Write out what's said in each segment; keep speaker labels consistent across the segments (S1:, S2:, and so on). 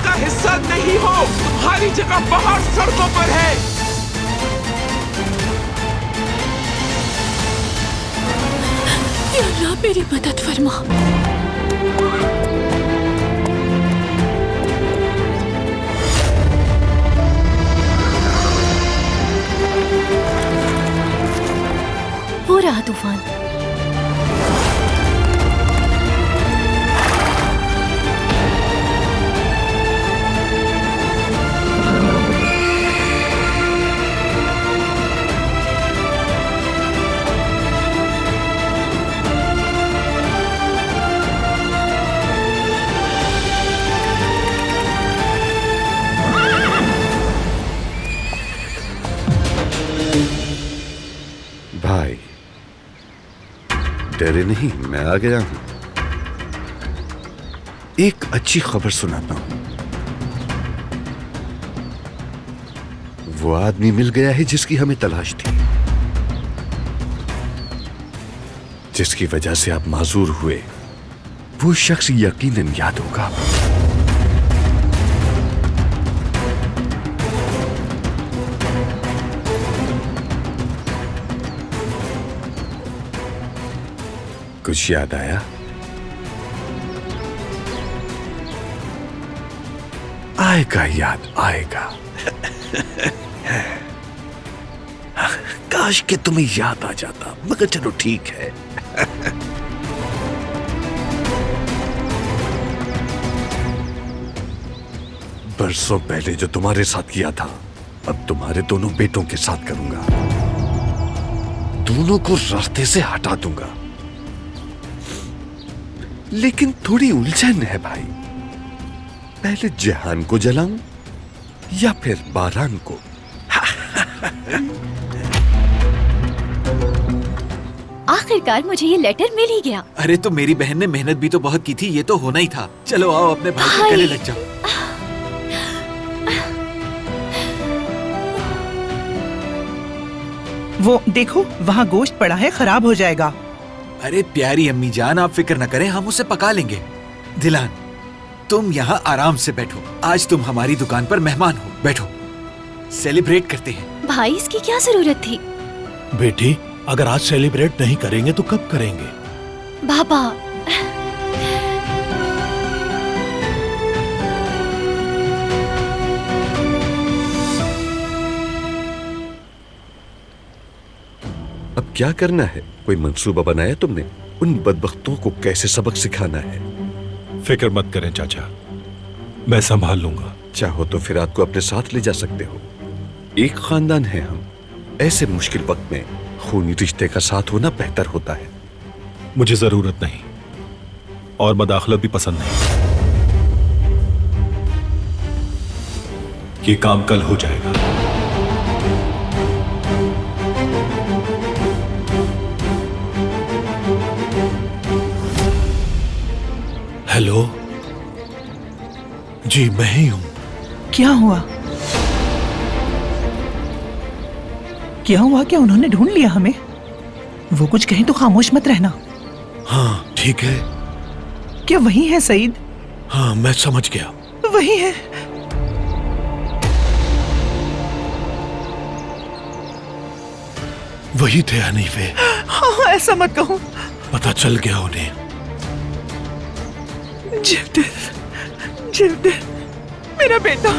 S1: का हिस्सा नहीं हो। तुम्हारी जगह बाहर सड़कों पर है।
S2: या अल्लाह मेरी मदद फरमा। वो रहा तूफान।
S3: भाई डरे नहीं, मैं आ गया हूं। एक अच्छी खबर सुनाता हूं। वो आदमी मिल गया है जिसकी हमें तलाश थी, जिसकी वजह से आप माजूर हुए। वो शख्स यकीनन याद होगा। कुछ याद आया? आएगा, याद आएगा। काश के तुम्हें याद आ जाता, मगर चलो ठीक है। बरसों पहले जो तुम्हारे साथ किया था, अब तुम्हारे दोनों बेटों के साथ करूंगा। दोनों को रास्ते से हटा दूंगा। लेकिन थोड़ी उलझन है भाई। पहले जहान को जलाऊं या फिर बारान को?
S2: आखिरकार मुझे ये लेटर मिल ही गया।
S4: अरे तो मेरी बहन ने मेहनत भी तो बहुत की थी, ये तो होना ही था। चलो आओ अपने भाई के गले लग जाओ।
S5: वो देखो, वहाँ गोश्त पड़ा है, खराब हो जाएगा।
S4: अरे प्यारी अम्मी जान, आप फिक्र न करें, हम उसे पका लेंगे। दिलान, तुम यहाँ आराम से बैठो। आज तुम हमारी दुकान पर मेहमान हो। बैठो, सेलिब्रेट करते हैं।
S2: भाई इसकी क्या जरूरत थी?
S6: बेटी, अगर आज सेलिब्रेट नहीं करेंगे तो कब करेंगे?
S2: बाबा,
S3: अब क्या करना है? कोई मंसूबा बनाया तुमने? उन बदबख्तों को कैसे सबक सिखाना है?
S6: फिक्र मत करें चाचा, मैं संभाल लूंगा।
S3: चाहो तो फिर आपको अपने साथ ले जा सकते हो। एक खानदान है हम। ऐसे मुश्किल वक्त में खूनी रिश्ते का साथ होना बेहतर होता है।
S6: मुझे जरूरत नहीं और मदाखलत भी पसंद नहीं। ये काम कल हो जाएगा। हेलो जी, मैं ही हूं।
S5: क्या हुआ? क्या हुआ? क्या उन्होंने ढूंढ लिया हमें? वो कुछ कहें तो खामोश मत रहना।
S6: हाँ ठीक है।
S5: क्या वही है सईद?
S6: हाँ मैं समझ गया,
S5: वही है।
S6: वही थे हनीफे।
S5: हाँ, ऐसा मत कहो।
S6: पता चल गया उन्हें।
S5: जिल्द, मेरा बेटा।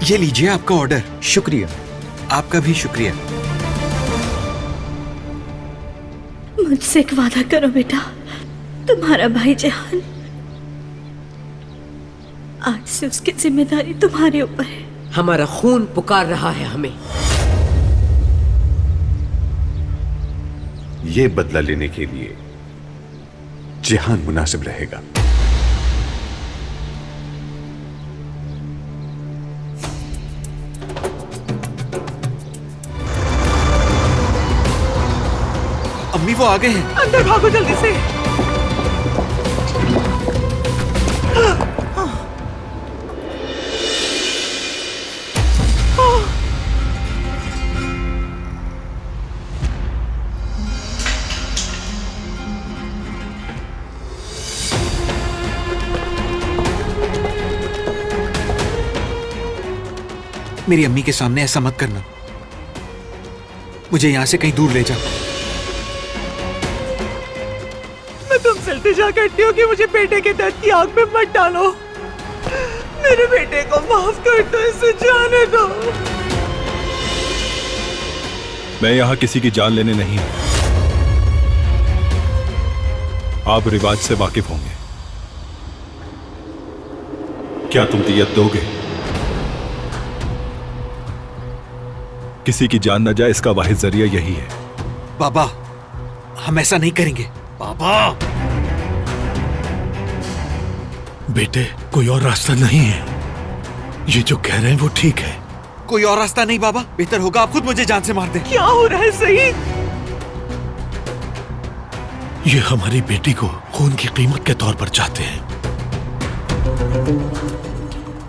S4: ये लीजिए आपका ऑर्डर।
S7: शुक्रिया।
S4: आपका भी शुक्रिया।
S2: मुझसे एक वादा करो बेटा, तुम्हारा भाई जहान, आज से उसकी जिम्मेदारी तुम्हारे ऊपर है।
S7: हमारा खून पुकार रहा है हमें।
S3: ये बदला लेने के लिए जहान मुनासिब रहेगा।
S4: अम्मी वो आ गए हैं।
S5: अंदर भागो जल्दी से।
S4: मेरी अम्मी के सामने ऐसा मत करना। मुझे यहां से कहीं दूर ले जा।
S5: मैं तुमसे इल्तिजा करती हूँ कि मुझे बेटे के दर्द की आग में मत डालो। मेरे बेटे को माफ कर दो, इसे जाने दो।
S6: मैं यहाँ किसी की जान लेने नहीं आया। आप रिवाज से वाकिफ होंगे। क्या तुम दियत दोगे? किसी की जान न जाए, इसका वाहिद जरिया यही है।
S4: बाबा, हम ऐसा नहीं करेंगे। बाबा,
S8: बेटे, कोई और रास्ता नहीं है। ये जो कह रहे हैं वो ठीक है।
S4: कोई और रास्ता नहीं बाबा। बेहतर होगा आप खुद मुझे जान से मार दें।
S5: क्या हो रहा है सईद?
S8: ये हमारी बेटी को खून की कीमत के तौर पर चाहते हैं।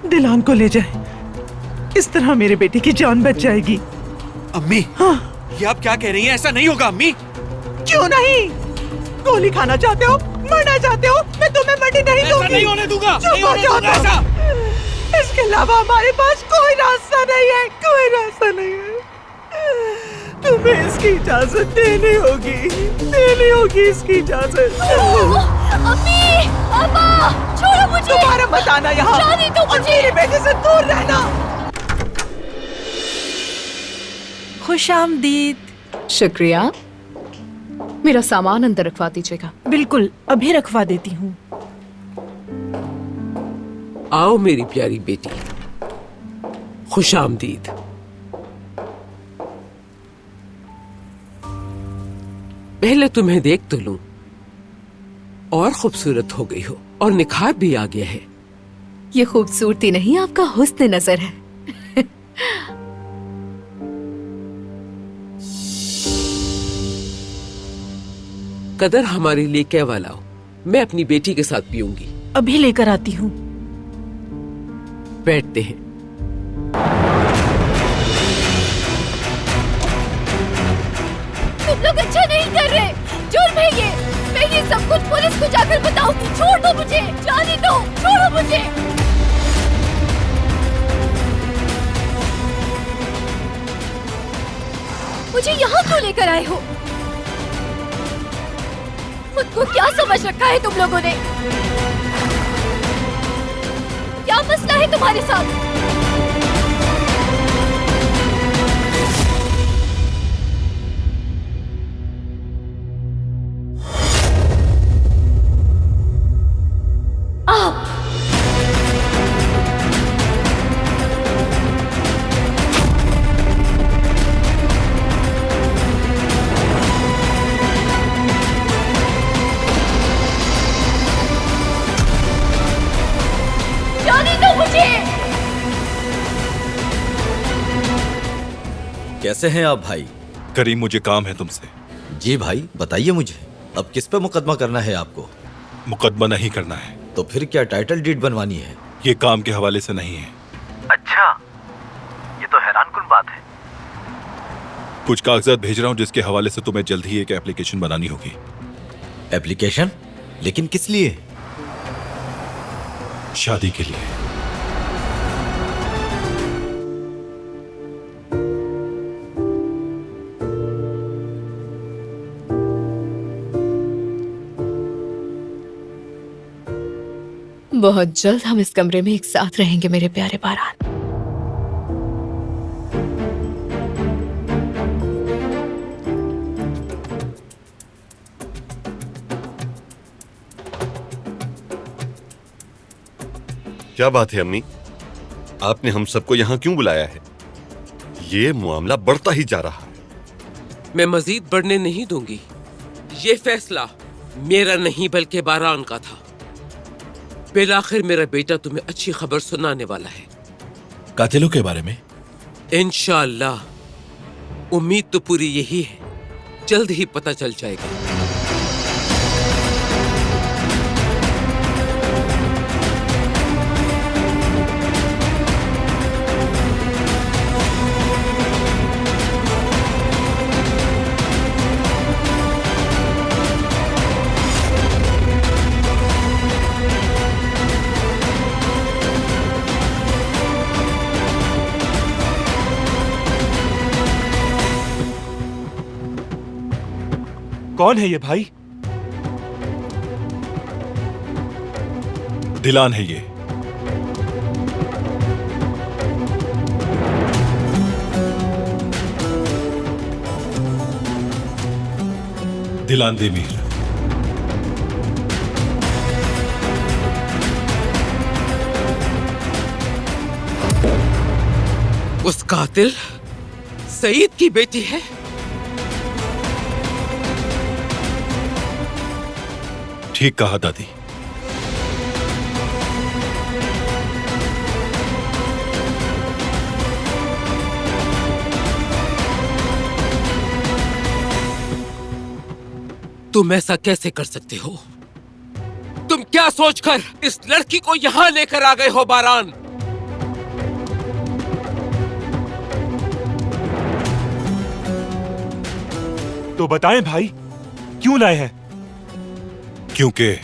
S5: दिलान को ले जाए, इस तरह मेरे बेटे की जान बच जाएगी।
S4: अम्मी,
S5: हाँ?
S4: ये आप क्या कह रही हैं? ऐसा नहीं होगा अम्मी।
S5: क्यों नहीं? गोली खाना चाहते हो, मरना चाहते हो? मैं तुम्हें मरने नहीं दूंगी।
S4: नहीं होने दूंगा।
S5: चुप हो जाओ तुम। इसके अलावा हमारे पास कोई रास्ता नहीं है, कोई रास्ता नहीं है। तुम्हें इसकी इजाजत देनी होगी इसकी इजाजत।
S2: अम्मी, अब्बा, छोड़ो मुझे।
S5: दोबारा मत आना यहाँ।
S2: जाने दो
S5: और
S2: मुझे।
S5: मेरे बेटे से दूर रहना।
S9: खुशामदीद।
S10: शुक्रिया। मेरा सामान अंदर रखवा दीजिएगा।
S9: बिल्कुल, अभी रखवा देती हूँ।
S7: आओ मेरी प्यारी बेटी, खुशामदीद। पहले तुम्हें देख तो लूं। और खूबसूरत हो गई हो और निखार भी आ गया है।
S10: ये खूबसूरती नहीं, आपका हुस्न नजर है।
S7: कदर हमारे लिए कहवा लाओ, मैं अपनी बेटी के साथ पीऊंगी।
S9: अभी लेकर आती हूँ।
S7: बैठते हैं।
S2: तुम लोग अच्छा नहीं कर रहे, जुर्म है ये। मैं ये सब कुछ पुलिस को जाकर बताऊंगी। छोड़ दो मुझे, जाने दो, छोड़ो मुझे। मुझे यहाँ क्यों लेकर आए हो? खुद को क्या समझ रखा है तुम लोगों ने? क्या मसला है तुम्हारे साथ? आप जाने दो मुझे।
S11: कैसे हैं आप भाई?
S6: करीम, मुझे काम है तुमसे।
S11: जी भाई, बताइए मुझे, अब किस पे मुकदमा करना है आपको?
S6: मुकदमा नहीं करना है।
S11: तो फिर क्या टाइटल डीड बनवानी है?
S6: ये काम के हवाले से नहीं है।
S11: अच्छा, ये तो हैरानकुन बात है।
S6: कुछ कागजात भेज रहा हूँ जिसके हवाले से तुम्हें जल्द ही एक एप्लीकेशन बनानी होगी।
S11: एप्लीकेशन? लेकिन किस लिए?
S6: शादी के लिए।
S10: बहुत जल्द हम इस कमरे में एक साथ रहेंगे मेरे प्यारे बारान।
S3: क्या बात है अम्मी, आपने हम सबको यहाँ क्यों बुलाया है? ये मामला बढ़ता ही जा रहा है।
S7: मैं मजीद बढ़ने नहीं दूंगी। ये फैसला मेरा नहीं बल्कि बारान का था। बिलाखिर मेरा बेटा तुम्हें अच्छी खबर सुनाने वाला है।
S8: कातिलों के बारे में?
S7: इंशाअल्लाह। उम्मीद तो पूरी यही है, जल्द ही पता चल जाएगा।
S8: कौन है ये भाई?
S6: दिलान है ये। दिलान देमीर।
S7: उस कातिल सईद की बेटी है।
S6: ठीक कहा दादी।
S7: तुम ऐसा कैसे कर सकते हो? तुम क्या सोचकर इस लड़की को यहां लेकर आ गए हो बारान?
S8: तो बताएं भाई, क्यों लाए हैं?
S6: क्योंकि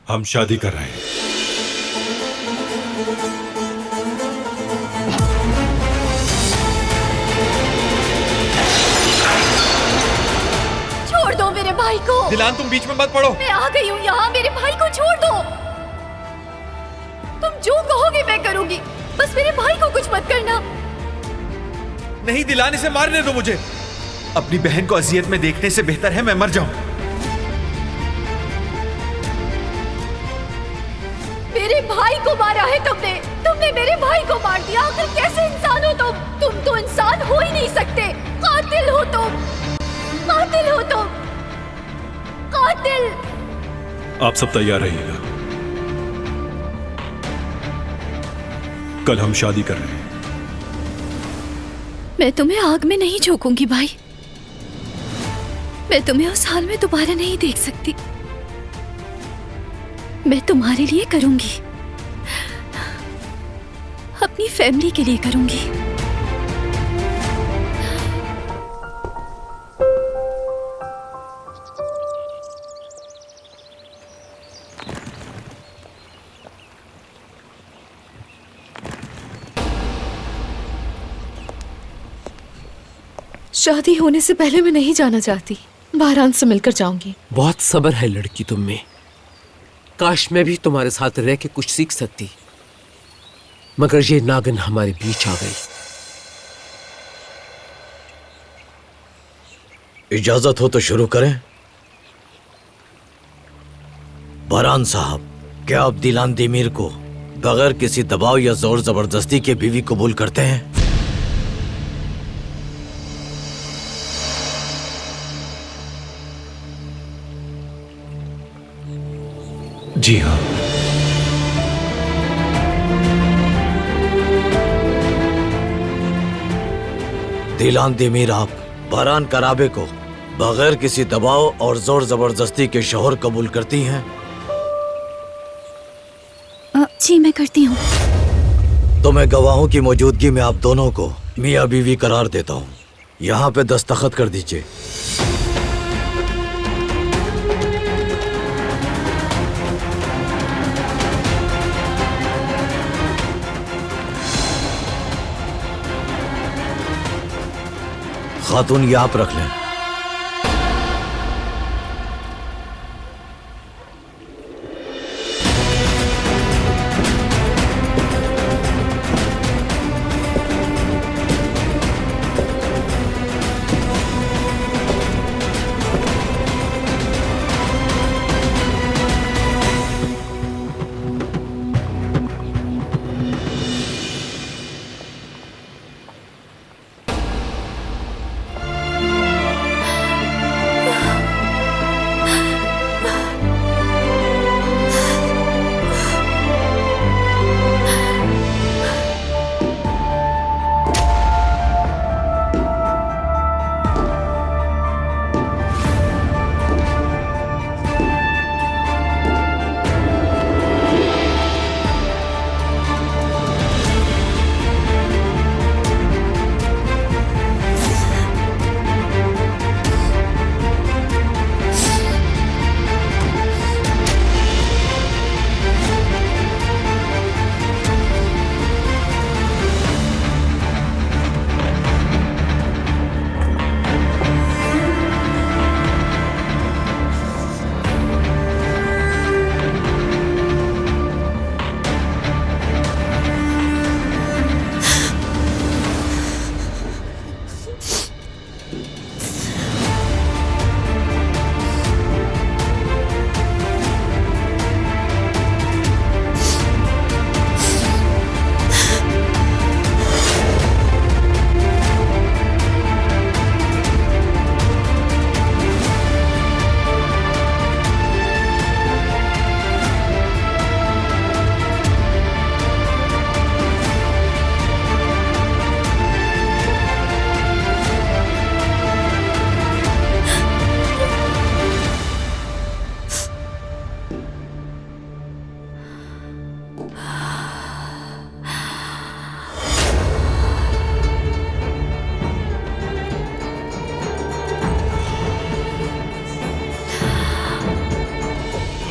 S6: हम शादी कर रहे हैं।
S2: छोड़ दो मेरे भाई को।
S4: दिलान तुम बीच में मत पड़ो।
S2: मैं आ गई हूँ यहाँ, मेरे भाई को छोड़ दो। तुम जो कहोगे मैं करूंगी, बस मेरे भाई को कुछ मत करना।
S4: नहीं दिलान, इसे मारने दो मुझे। अपनी बहन को अजियत में देखने से बेहतर है मैं मर जाऊं।
S2: मेरे भाई को मारा है तुमने मेरे भाई को मार दिया। आखिर कैसे इंसान हो तुम तो इंसान हो ही नहीं सकते। कातिल हो तुम, कातिल हो तुम, कातिल।
S6: आप सब तैयार रहिएगा, कल हम शादी कर रहे हैं।
S2: मैं तुम्हें आग में नहीं झोंकूंगी भाई। मैं तुम्हें उस हाल में दोबारा नहीं देख सकती। मैं तुम्हारे लिए करूंगी, अपनी फैमिली के लिए करूंगी।
S10: शादी होने से पहले मैं नहीं जाना चाहती। बारान से मिलकर जाऊंगी।
S7: बहुत सब्र है लड़की तुम में। काश मैं भी तुम्हारे साथ रह के कुछ सीख सकती, मगर ये नागिन हमारे बीच आ गई।
S11: इजाजत हो तो शुरू करें। बारान साहब, क्या आप दिलान देमीर को बगैर किसी दबाव या जोर जबरदस्ती के बीवी कबूल करते हैं?
S6: जी हाँ।
S11: दिलान देमीर, आप बारान कराबे को बगैर किसी दबाव और जोर जबरदस्ती के शौहर कबूल करती हैं?
S2: जी मैं करती हूँ।
S11: तो मैं गवाहों की मौजूदगी में आप दोनों को मियाँ बीवी करार देता हूँ। यहाँ पे दस्तखत कर दीजिए। खातून ये आप रख लें।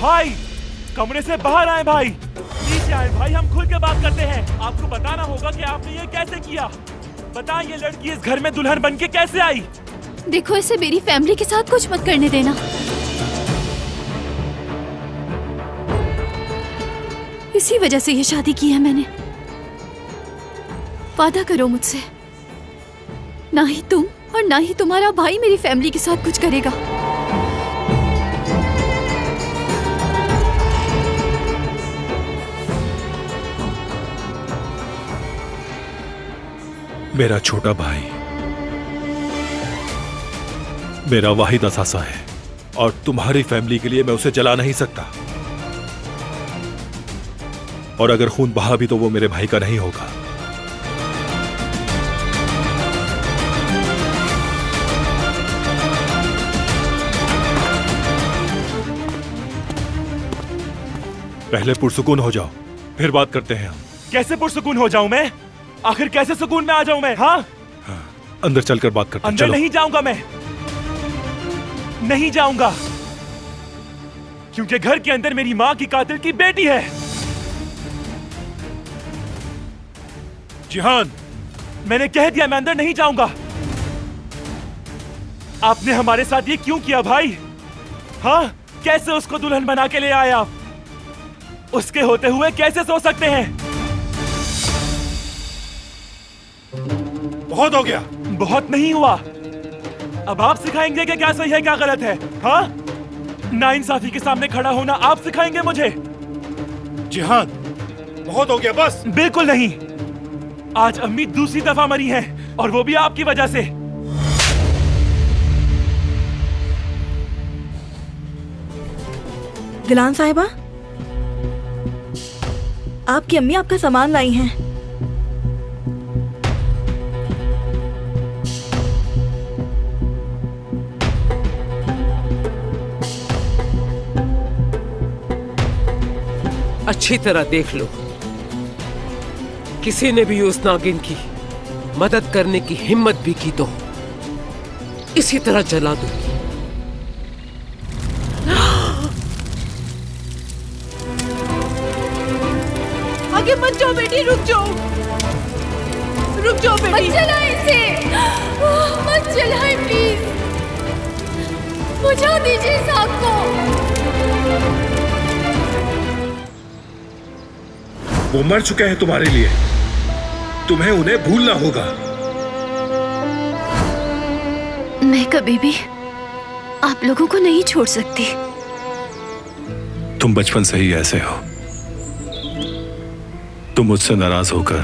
S12: भाई कमरे से बाहर आए भाई, नीचे आए भाई, हम खुल के बात करते हैं। आपको बताना होगा कि आपने ये कैसे किया। बताएं ये लड़की इस घर में दुल्हन बन के कैसे आई?
S2: देखो, इसे मेरी फैमिली के साथ कुछ मत करने देना। इसी वजह से ये शादी की है मैंने। वादा करो मुझसे, ना ही तुम और ना ही तुम्हारा भाई मेरी फैमिली के साथ कुछ करेगा।
S6: मेरा छोटा भाई मेरा वाहिद असासा है और तुम्हारी फैमिली के लिए मैं उसे जला नहीं सकता। और अगर खून बहा भी तो वो मेरे भाई का नहीं होगा। पहले पुरसुकून हो जाओ, फिर बात करते हैं हम।
S12: कैसे पुरसुकून हो जाऊं मैं? आखिर कैसे सुकून में आ जाऊं मैं? हाँ,
S6: अंदर चलकर बात करते हैं।
S12: अंदर
S6: चलो।
S12: नहीं जाऊंगा मैं, नहीं जाऊंगा, क्योंकि घर के अंदर मेरी माँ की कातिल की बेटी है।
S6: जिहान,
S12: मैंने कह दिया मैं अंदर नहीं जाऊंगा। आपने हमारे साथ ये क्यों किया भाई? हाँ, कैसे उसको दुल्हन बना के ले आए आप? उसके होते हुए कैसे सो सकते हैं?
S6: बहुत हो गया।
S12: बहुत नहीं हुआ। अब आप सिखाएंगे कि क्या सही है क्या गलत है? हाँ, नाइंसाफी के सामने खड़ा होना आप सिखाएंगे मुझे?
S6: जिहान, बहुत हो गया, बस।
S12: बिल्कुल नहीं। आज अम्मी दूसरी दफा मरी हैं और वो भी आपकी वजह से।
S5: दिलान साहिबा, आपकी अम्मी आपका सामान लाई हैं।
S7: अच्छी तरह देख लो, किसी ने भी उस नागिन की मदद करने की हिम्मत भी की तो इसी तरह जला दूंगी।
S5: आगे मत जाओ बेटी, रुक जाओ, रुक जाओ बेटी।
S2: मत जलाएं इसे, मत जलाएं प्लीज, बुझा दीजिए इस आग को।
S6: वो मर चुके हैं तुम्हारे लिए, तुम्हें उन्हें भूलना होगा।
S2: मैं कभी भी आप लोगों को नहीं छोड़ सकती।
S6: तुम बचपन से ही ऐसे हो। तुम मुझसे नाराज होकर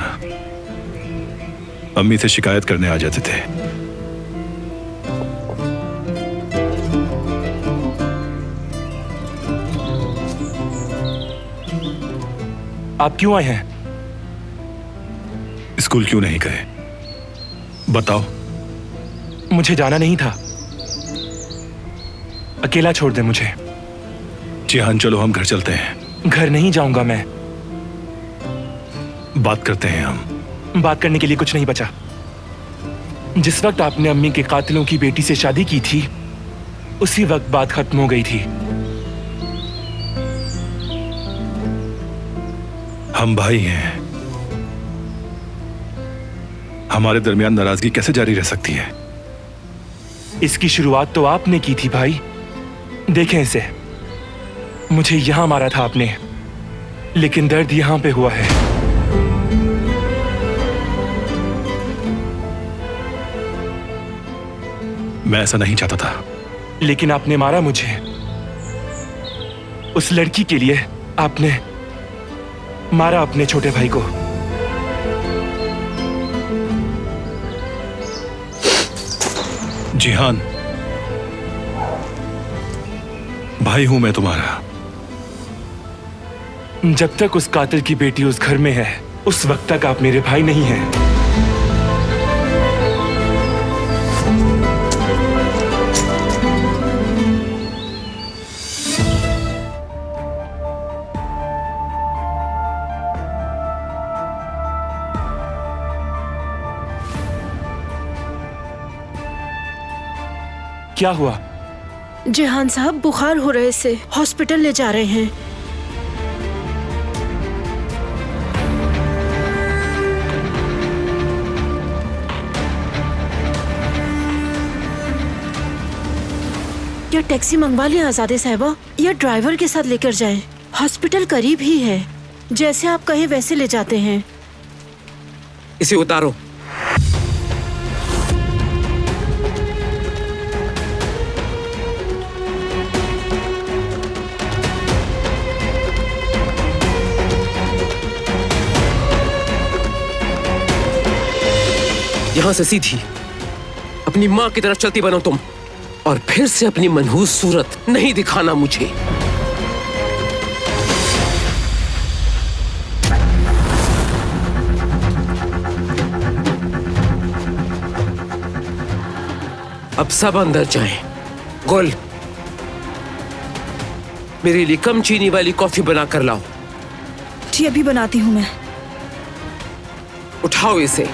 S6: अम्मी से शिकायत करने आ जाते थे।
S12: आप क्यों आए हैं?
S6: स्कूल क्यों नहीं गए? बताओ।
S12: मुझे जाना नहीं था, अकेला छोड़ दे मुझे।
S6: जिहान, चलो हम घर चलते हैं।
S12: घर नहीं जाऊंगा मैं।
S6: बात करते हैं हम।
S12: बात करने के लिए कुछ नहीं बचा। जिस वक्त आपने अम्मी के कातिलों की बेटी से शादी की थी, उसी वक्त बात खत्म हो गई थी।
S6: हम भाई हैं, हमारे दरमियान नाराजगी कैसे जारी रह सकती है?
S12: इसकी शुरुआत तो आपने की थी भाई। देखें इसे, मुझे यहां मारा था आपने, लेकिन दर्द यहां पे हुआ है।
S6: मैं ऐसा नहीं चाहता था,
S12: लेकिन आपने मारा मुझे। उस लड़की के लिए आपने मारा अपने छोटे भाई को।
S6: जिहान, भाई हूं मैं तुम्हारा।
S12: जब तक उस कातिल की बेटी उस घर में है, उस वक्त तक आप मेरे भाई नहीं हैं। क्या हुआ?
S9: जेहान साहब बुखार हो रहे से हॉस्पिटल ले जा रहे हैं। क्या टैक्सी मंगवा लें आजादे साहिबा, या ड्राइवर के साथ लेकर जाएं? हॉस्पिटल करीब ही है, जैसे आप कहें वैसे ले जाते हैं।
S7: इसे उतारो। यहां से सीधी अपनी मां की तरफ चलती बनो तुम, और फिर से अपनी मनहूस सूरत नहीं दिखाना मुझे। अब सब अंदर जाएं। गुल, मेरे लिए कम चीनी वाली कॉफी बना कर लाओ।
S9: जी अभी बनाती हूँ मैं।
S7: उठाओ इसे।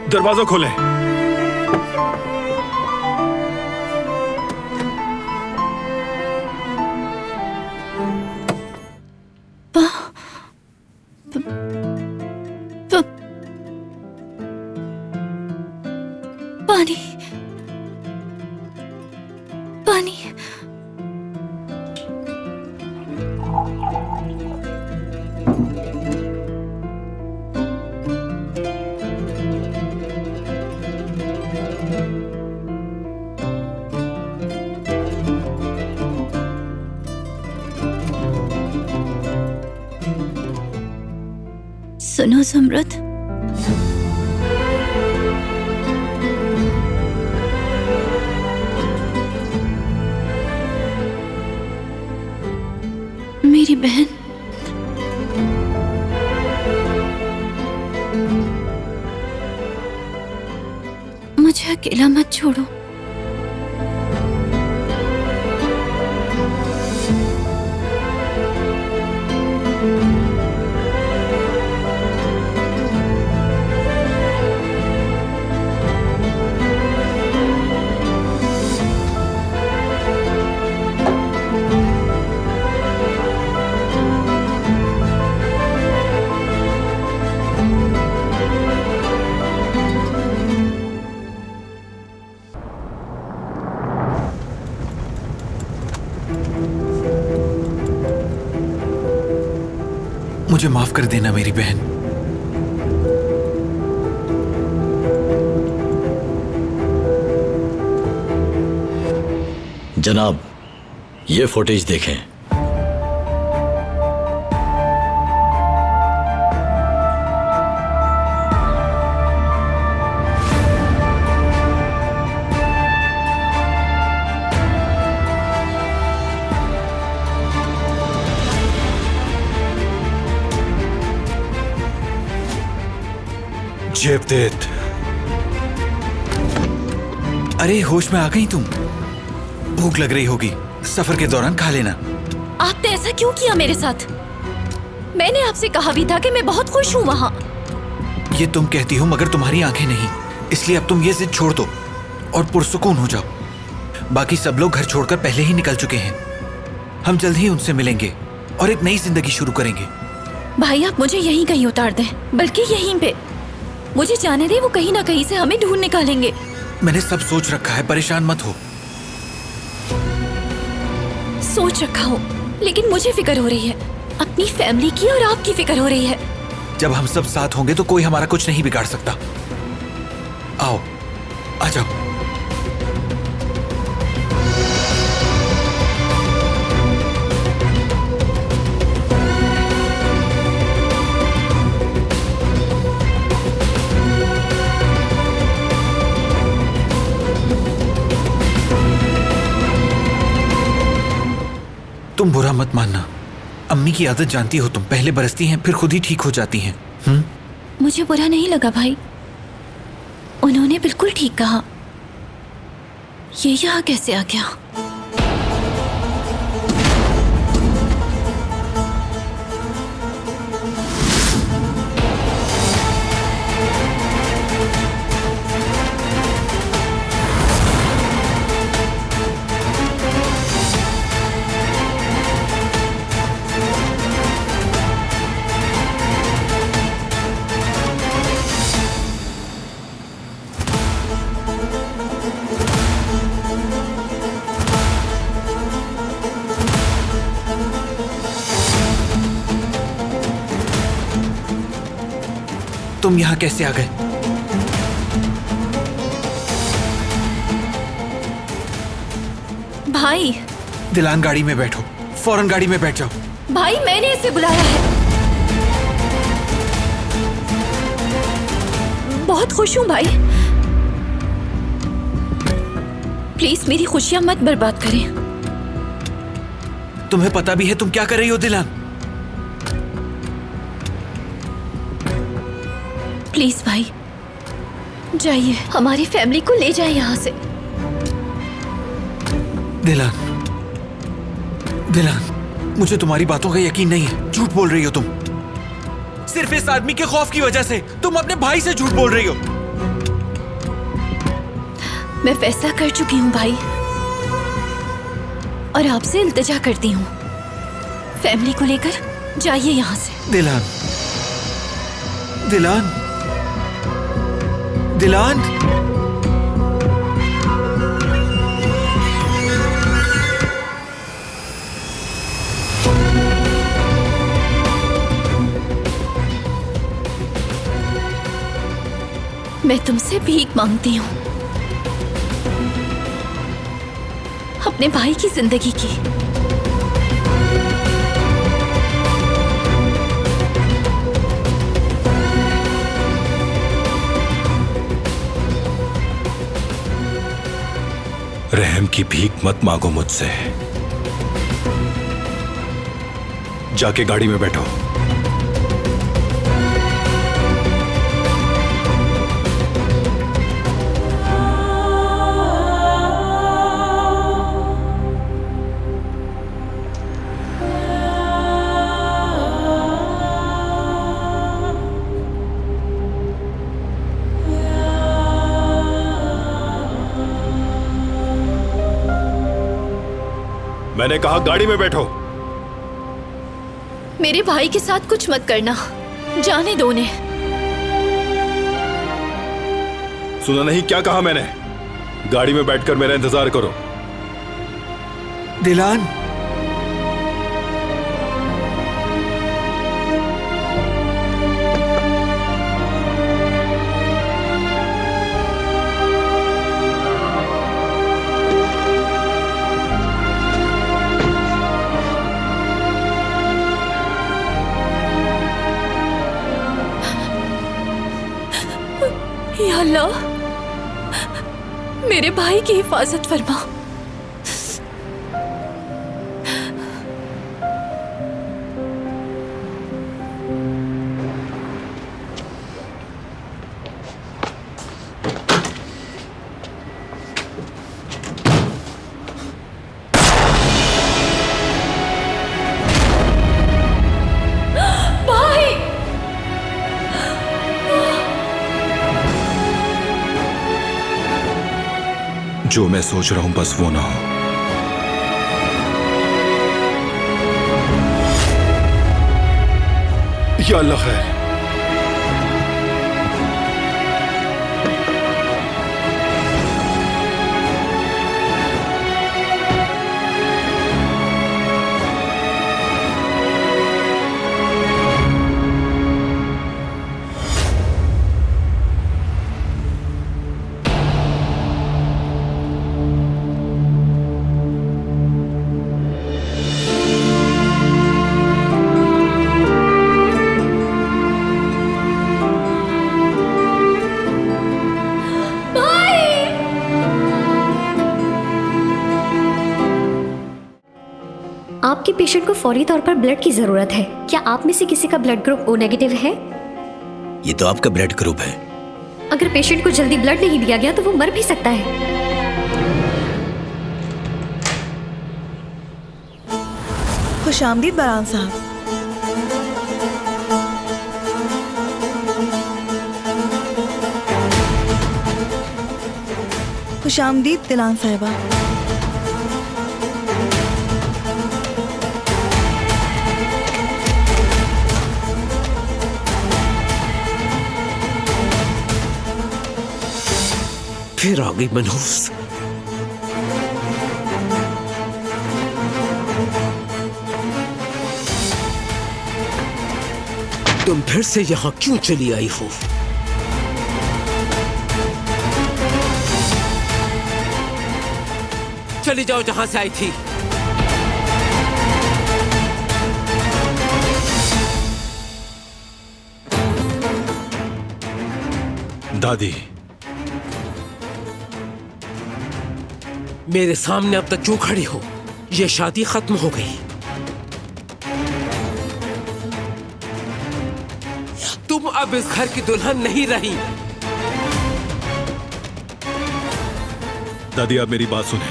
S6: दरवाजा खोले।
S2: पानी, पानी। सुनो ज़मरत, मेरी बहन, मुझे अकेला मत छोड़ो।
S4: मुझे माफ कर देना मेरी बहन।
S11: जनाब, ये फुटेज देखें।
S6: जेवदेत,
S4: अरे होश में आ गई तुम? भूख लग रही होगी, सफर के दौरान खा लेना।
S2: आपने ऐसा क्यों किया मेरे साथ? मैंने आपसे कहा भी था कि मैं बहुत खुश हूँ वहाँ।
S4: ये तुम कहती हो, मगर तुम्हारी आंखें नहीं। इसलिए अब तुम ये जिद छोड़ दो और पुरसुकून हो जाओ। बाकी सब लोग घर छोड़कर पहले ही निकल चुके हैं। हम जल्द ही उनसे मिलेंगे और एक नई जिंदगी शुरू करेंगे।
S2: भाई आप मुझे यहीं कहीं उतार दें, बल्कि यहीं पे। मुझे जाने दे, वो कहीं ना कहीं से हमें ढूंढ निकालेंगे।
S4: मैंने सब सोच रखा है, परेशान मत हो।
S2: सोच रखा हो, लेकिन मुझे फिक्र हो रही है, अपनी फैमिली की और आपकी फिक्र हो रही है।
S4: जब हम सब साथ होंगे तो कोई हमारा कुछ नहीं बिगाड़ सकता। आओ, आ जाओ। तुम बुरा मत मानना, अम्मी की आदत जानती हो तुम, पहले बरसती हैं फिर खुद ही ठीक हो जाती हैं।
S2: मुझे बुरा नहीं लगा भाई, उन्होंने बिल्कुल ठीक कहा। ये यहाँ कैसे आ गया?
S4: तुम यहाँ कैसे आ गए?
S2: भाई
S4: दिलान, गाड़ी में बैठो, फौरन गाड़ी में बैठ जाओ।
S2: भाई मैंने इसे बुलाया है। बहुत खुश हूँ भाई, प्लीज मेरी खुशियां मत बर्बाद करें।
S4: तुम्हें पता भी है तुम क्या कर रही हो दिलान?
S2: प्लीज भाई जाइए, हमारी फैमिली को ले जाए यहाँ से।
S4: दिलान, दिलान, मुझे तुम्हारी बातों का यकीन नहीं है। झूठ बोल रही हो तुम, सिर्फ इस आदमी के खौफ की वजह से तुम अपने भाई से झूठ बोल रही हो।
S2: मैं फैसला कर चुकी हूँ भाई, और आपसे इल्तिजा करती हूँ, फैमिली को लेकर जाइए यहाँ से।
S4: दिलान, दिलान, दिलान,
S2: मैं तुमसे भीख मांगती हूँ अपने भाई की जिंदगी की।
S6: रहम की भीख मत मांगो मुझसे। जाके गाड़ी में बैठो। मैंने कहा गाड़ी में बैठो।
S2: मेरे भाई के साथ कुछ मत करना, जाने दो उन्हें।
S6: सुना नहीं क्या कहा मैंने? गाड़ी में बैठकर मेरा इंतजार करो।
S4: दिलान,
S2: या अल्लाह, मेरे भाई की हिफाजत फरमा।
S6: जो मैं सोच रहा हूं बस वो ना हो।
S8: या अल्लाह खैर।
S2: आपके पेशेंट को फौरी तौर पर ब्लड की जरूरत है। क्या आप में से किसी का ब्लड ग्रुप ओ नेगेटिव है?
S11: ये तो आपका ब्लड ग्रुप है।
S2: अगर पेशेंट को जल्दी ब्लड नहीं दिया गया तो वो मर भी सकता है।
S5: खुशामदीद बरान साहब। खुशामदीद दिलान साहिबा।
S7: फिर आ गई मनहूस। तुम फिर से यहां क्यों चली आई हो? चली जाओ जहां से आई थी।
S6: दादी,
S7: मेरे सामने अब तक क्यों खड़ी हो? ये शादी खत्म हो गई। तुम अब इस घर की दुल्हन नहीं रही।
S6: दादी आप मेरी बात सुने।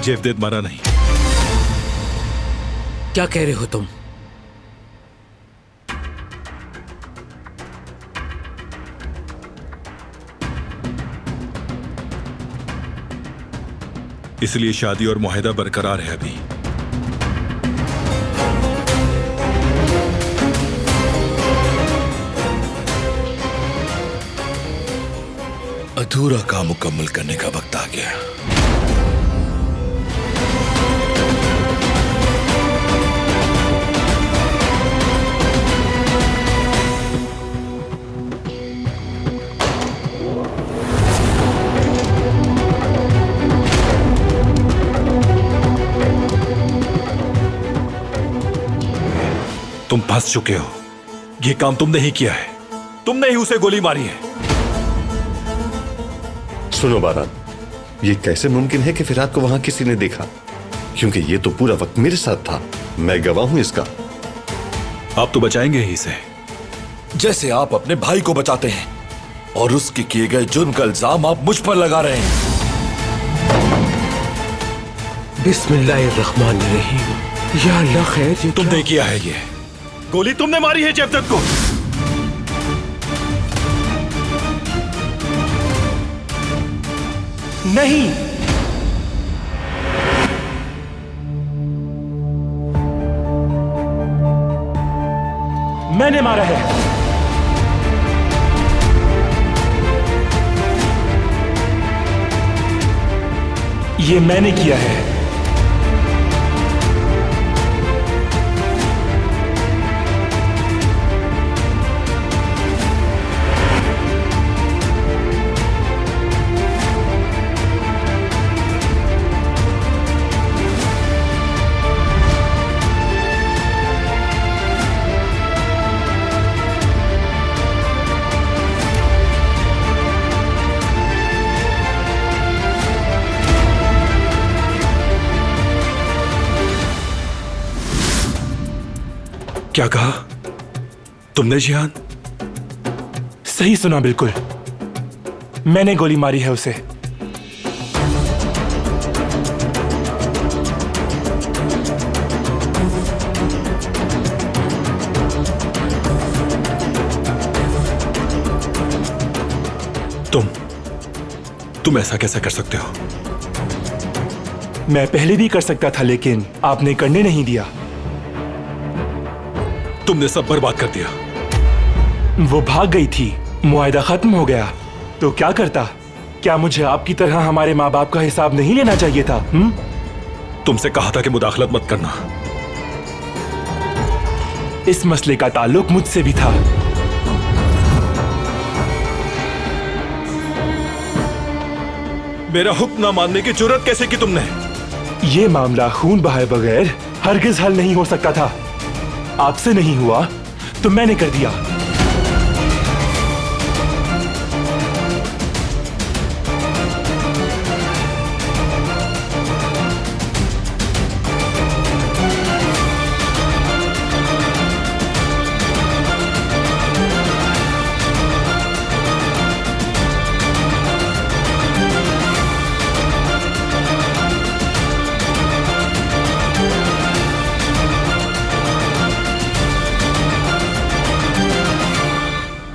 S6: जेवदेद मारा नहीं।
S7: क्या कह रहे हो तुम?
S6: इसलिए शादी और मुआहदा बरकरार है अभी।
S8: अधूरा काम मुकम्मल करने का वक्त आ गया।
S6: तुम फंस चुके हो। ये काम तुमने ही किया है। तुमने ही उसे गोली मारी है।
S3: सुनो बारान, ये कैसे मुमकिन है कि फिरात को वहां किसी ने देखा? क्योंकि ये तो पूरा वक्त मेरे साथ था। मैं गवाह हूं इसका।
S6: आप तो बचाएंगे ही इसे,
S8: जैसे आप अपने भाई को बचाते हैं, और उसके किए गए जुर्म का इल्जाम आप मुझ पर लगा रहे हैं।
S7: बिस्मिल्लाहिर्रहमानिर्रहीम। या अल्लाह खैर।
S6: तुमने किया है ये। गोली तुमने मारी है जेवदेद को।
S12: नहीं, मैंने मारा है। ये मैंने किया है।
S6: क्या कहा तुमने जिहान?
S12: सही सुना, बिल्कुल। मैंने गोली मारी है उसे।
S6: तुम ऐसा कैसे कर सकते हो?
S12: मैं पहले भी कर सकता था, लेकिन आपने करने नहीं दिया।
S6: तुमने सब बर्बाद कर दिया।
S12: वो भाग गई थी, मुआहदा खत्म हो गया, तो क्या करता? क्या मुझे आपकी तरह हमारे माँ बाप का हिसाब नहीं लेना चाहिए था?
S6: तुमसे कहा था कि मुदाखलत मत करना।
S12: इस मसले का ताल्लुक मुझसे भी था।
S6: मेरा हुक्म ना मानने की जुर्रत कैसे की तुमने?
S12: ये मामला खून बहाए बगैर हरगिज हल नहीं हो सकता था। आपसे नहीं हुआ तो मैंने कर दिया।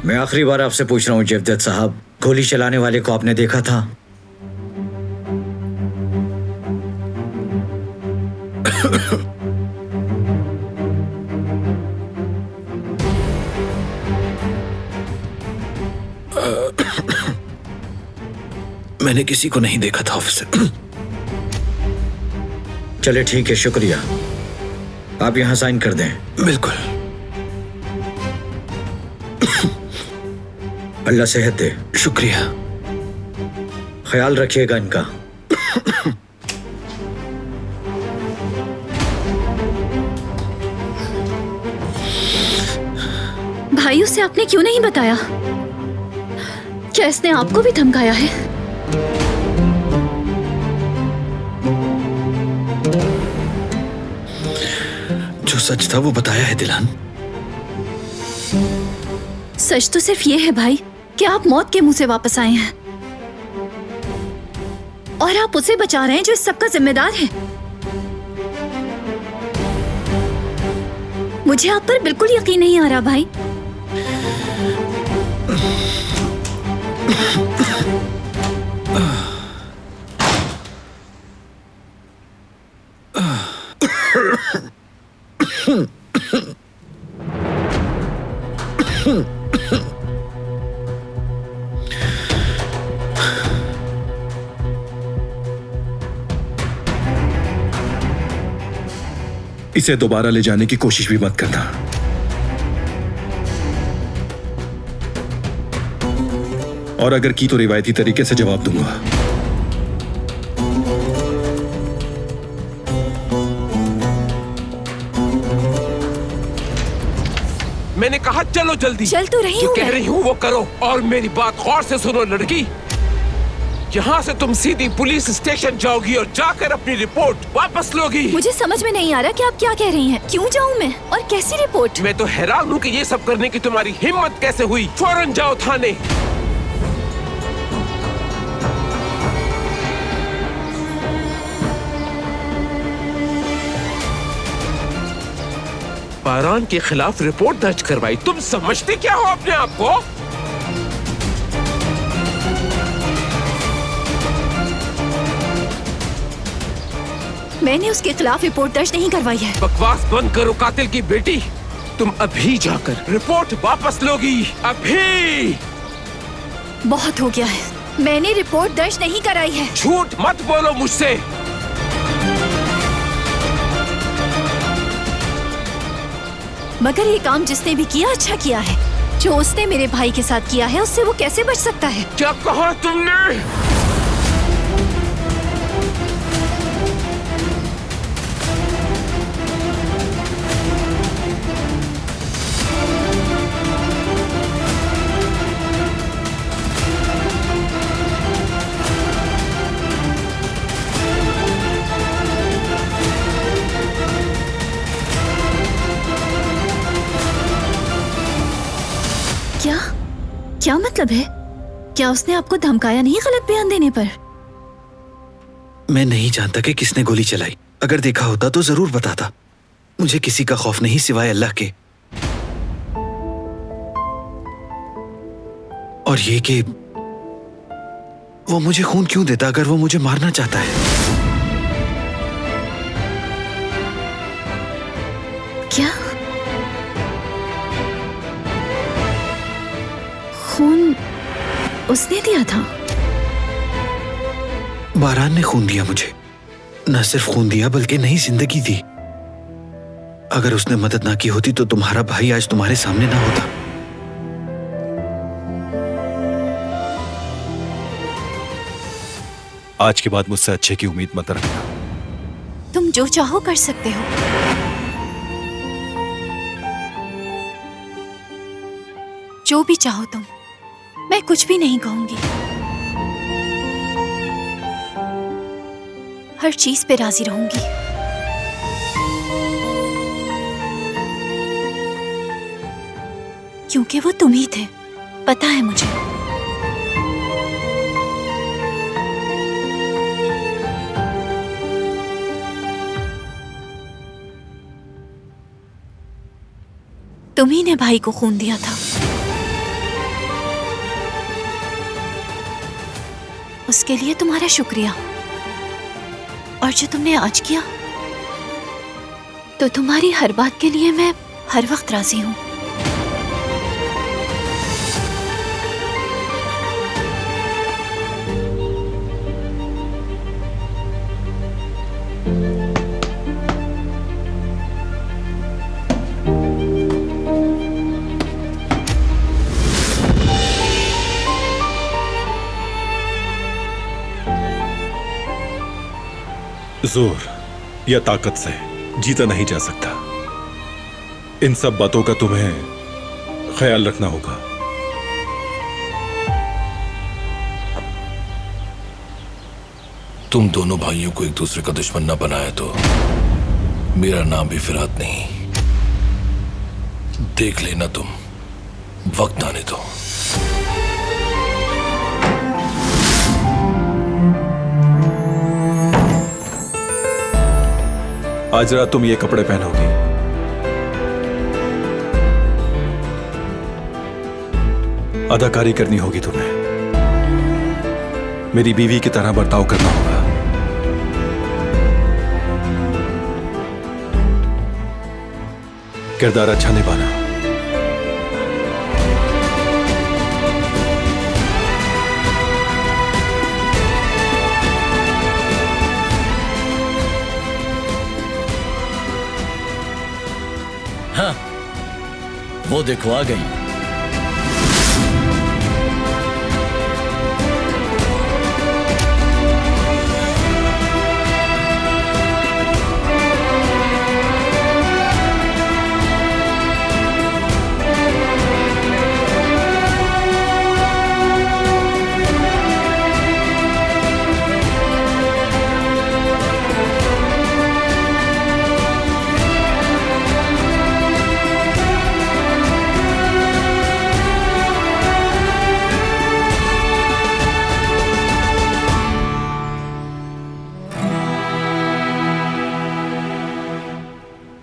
S11: मैं आखिरी बार आपसे पूछ रहा हूँ जेवदत साहब, गोली चलाने वाले को आपने देखा था?
S4: मैंने किसी को नहीं देखा था ऑफिसर।
S11: चले ठीक है, शुक्रिया। आप यहाँ साइन कर दें।
S4: बिल्कुल।
S11: अल्लाह सेहत दे।
S4: शुक्रिया।
S11: ख्याल रखिएगा इनका।
S2: भाई, उसे आपने क्यों नहीं बताया? क्या इसने आपको भी धमकाया है?
S4: जो सच था वो बताया है दिलान।
S2: सच तो सिर्फ ये है भाई कि आप मौत के मुंह से वापस आए हैं और आप उसे बचा रहे हैं जो इस सब का जिम्मेदार है। मुझे आप पर बिल्कुल यकीन नहीं आ रहा भाई।
S6: इसे दोबारा ले जाने की कोशिश भी मत करना। और अगर की तो रिवायती तरीके से जवाब दूंगा।
S7: मैंने कहा चलो जल्दी।
S2: चल तो रही
S7: जो
S2: हूँ
S7: कह
S2: मैं।
S7: रही हूँ वो करो, और मेरी बात गौर से सुनो लड़की। यहाँ से तुम सीधी पुलिस स्टेशन जाओगी और जाकर अपनी रिपोर्ट वापस लोगी।
S2: मुझे समझ में नहीं आ रहा कि आप क्या कह रही हैं। क्यों जाऊँ मैं, और कैसी रिपोर्ट?
S7: मैं तो हैरान हूँ कि ये सब करने की तुम्हारी हिम्मत कैसे हुई। फौरन जाओ थाने। बारान के खिलाफ रिपोर्ट दर्ज करवाई। तुम समझते क्या हो अपने आप को?
S2: मैंने उसके खिलाफ रिपोर्ट दर्ज नहीं करवाई है।
S7: बकवास बंद करो कातिल की बेटी। तुम अभी जाकर रिपोर्ट वापस लोगी, अभी।
S2: बहुत हो गया है, मैंने रिपोर्ट दर्ज नहीं कराई है।
S7: झूठ मत बोलो मुझसे।
S2: मगर ये काम जिसने भी किया अच्छा किया है। जो उसने मेरे भाई के साथ किया है उससे वो कैसे बच सकता है?
S7: क्या कहा तुमने?
S2: क्या मतलब है? क्या उसने आपको धमकाया नहीं गलत बयान देने पर?
S4: मैं नहीं जानता कि किसने गोली चलाई। अगर देखा होता तो जरूर बताता। मुझे किसी का खौफ नहीं सिवाय अल्लाह के। और ये कि वो मुझे खून क्यों देता अगर वो मुझे मारना चाहता है।
S2: क्या? खून उसने दिया था?
S4: बारान ने खून दिया मुझे। न सिर्फ खून दिया बल्कि नई जिंदगी दी। अगर उसने मदद ना की होती तो तुम्हारा भाई आज तुम्हारे सामने ना होता।
S6: आज के बाद मुझसे अच्छे की उम्मीद मत रखना।
S2: तुम जो चाहो कर सकते हो। जो भी चाहो तुम, मैं कुछ भी नहीं कहूंगी। हर चीज पे राजी रहूंगी। क्योंकि वो तुम ही थे, पता है मुझे। तुम ही ने भाई को खून दिया था। उसके लिए तुम्हारा शुक्रिया। और जो तुमने आज किया, तो तुम्हारी हर बात के लिए मैं हर वक्त राजी हूं।
S6: जोर या ताकत से जीता नहीं जा सकता। इन सब बातों का तुम्हें ख्याल रखना होगा।
S8: तुम दोनों भाइयों को एक दूसरे का दुश्मन न बनाया तो मेरा नाम भी फिरात नहीं। देख लेना तुम, वक्त आने दो।
S6: आज रात तुम ये कपड़े पहनोगी। अदाकारी करनी होगी तुम्हें। मेरी बीवी की तरह बर्ताव करना होगा। किरदार अच्छा निभाना।
S11: हाँ, वो देखो आ गई।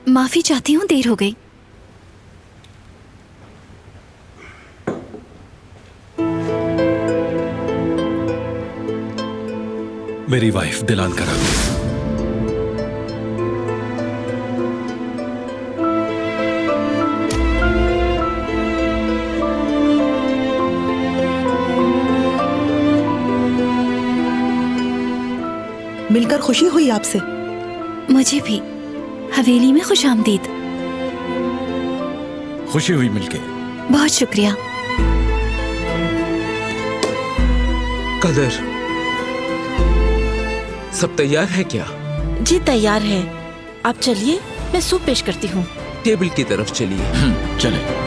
S2: माफी चाहती हूँ, देर हो गई।
S6: मेरी वाइफ दिलान करा गई।
S5: मिलकर खुशी हुई आपसे।
S2: मुझे भी। हवेली में खुशामदीद।
S4: खुशी हुई मिलके।
S2: बहुत शुक्रिया।
S7: कदर, सब तैयार है क्या?
S9: जी तैयार है। आप चलिए, मैं सूप पेश करती हूँ।
S7: टेबल की तरफ चलिए।
S4: चले।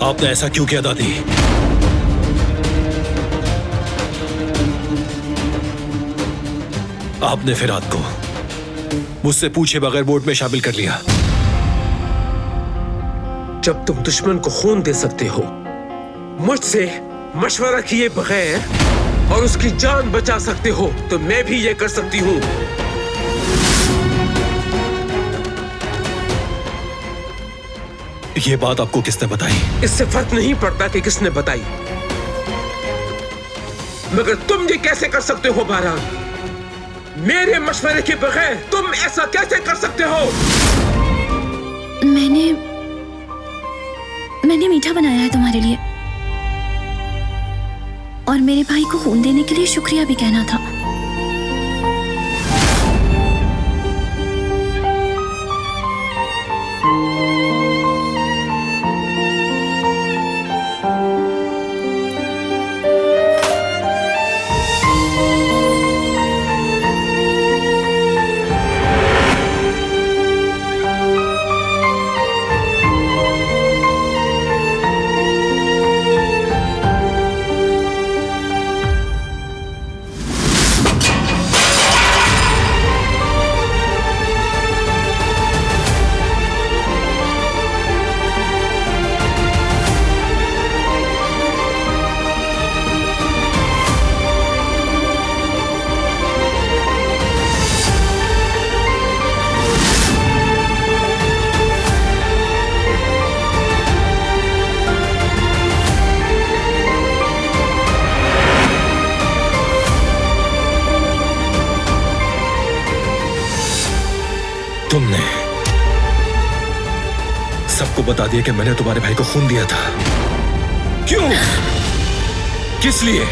S6: आपने ऐसा क्यों किया दादी? आपने फिराद को मुझसे पूछे बगैर वोट में शामिल कर लिया।
S7: जब तुम दुश्मन को खून दे सकते हो मुझसे मशवरा किए बगैर और उसकी जान बचा सकते हो, तो मैं भी ये कर सकती हूँ।
S6: ये बात आपको किसने बताई?
S7: इससे फर्क नहीं पड़ता कि किसने बताई, मगर तुम ये कैसे कर सकते हो बारान? मेरे मशवरे के बगैर तुम ऐसा कैसे कर सकते हो?
S2: मैंने मीठा बनाया है तुम्हारे लिए, और मेरे भाई को खून देने के लिए शुक्रिया भी कहना था।
S6: तुमने सबको बता दिया कि मैंने तुम्हारे भाई को खून दिया था। क्यों? किस लिए?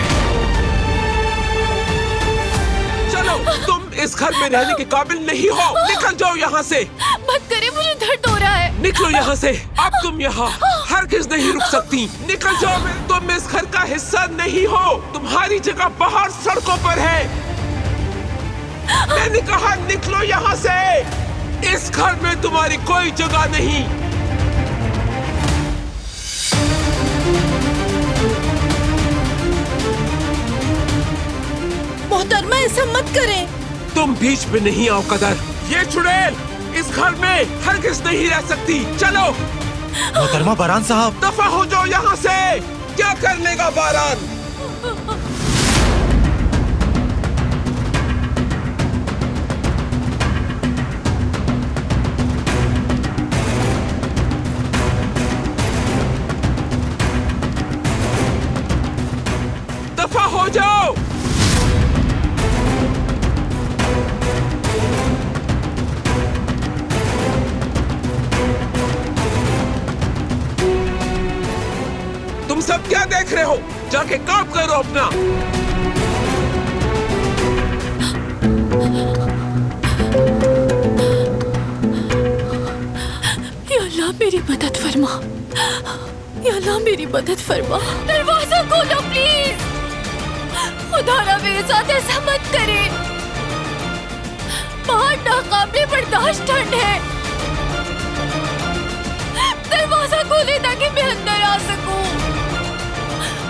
S7: चलो, तुम इस घर में रहने के काबिल नहीं हो। निकल जाओ यहाँ से।
S2: मत करे, मुझे दर्द हो रहा है।
S7: निकलो यहाँ से। अब तुम यहाँ हरगिज़ नहीं रुक सकती। निकल जाओ। तुम इस घर का हिस्सा नहीं हो। तुम्हारी जगह बाहर सड़कों पर है। मैंने कहा निकलो यहाँ से। इस घर में तुम्हारी कोई जगह नहीं।
S9: मोहतरमा, ऐसा मत करें।
S7: तुम बीच में नहीं आओ कदर। ये चुड़ैल इस घर में हरगिज़ नहीं रह सकती। चलो।
S11: मोहतरमा बारान साहब,
S7: दफा हो जाओ यहाँ से। क्या कर लेगा बारान? दफा हो जाओ। तुम सब क्या देख रहे हो? जाके काम करो अपना।
S2: या अल्लाह मेरी मदद फरमा। या अल्लाह मेरी मदद फरमा। दरवाजा खोलो प्लीज। खुदा ना मेरे साथ ऐसा मत करे। बाहर नाकाबिले बर्दाश्त ठंड है। दरवाजा खोले ताकि मैं अंदर आ सकूं।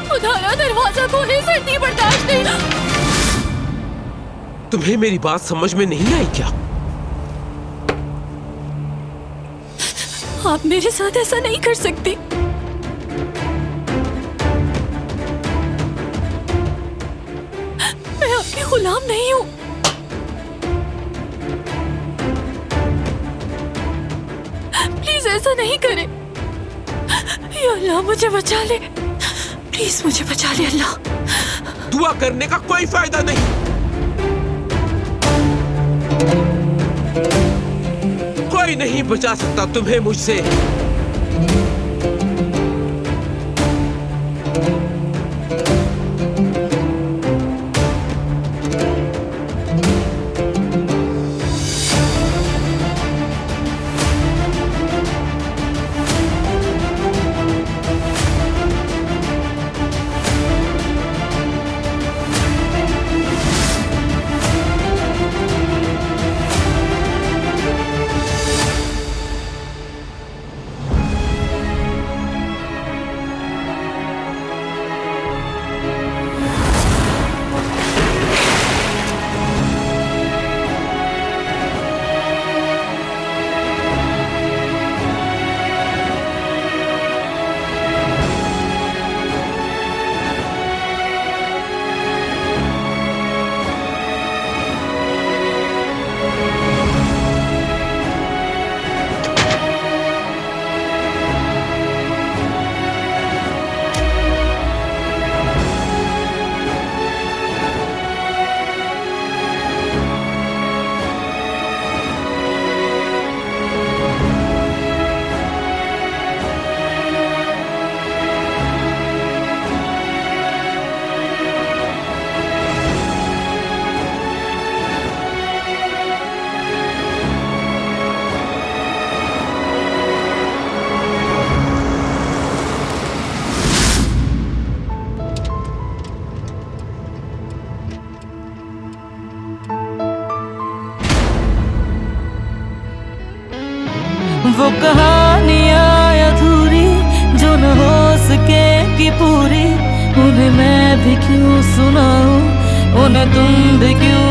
S2: खुदा ना दरवाजा खोले, सर्दी बर्दाश्त नहीं।
S7: तुम्हें मेरी बात समझ में नहीं आई क्या?
S2: आप मेरे साथ ऐसा नहीं कर सकती। मैं आपकी गुलाम नहीं हूं। प्लीज ऐसा नहीं करें। या अल्लाह मुझे बचा ले। प्लीज मुझे बचा ले अल्लाह।
S7: दुआ करने का कोई फायदा नहीं। कोई नहीं बचा सकता तुम्हें मुझसे।
S13: वो कहानियाँ अधूरी जो न हो सके कि पूरी, उन्हें मैं भी क्यों सुनाऊं, उन्हें तुम भी क्यों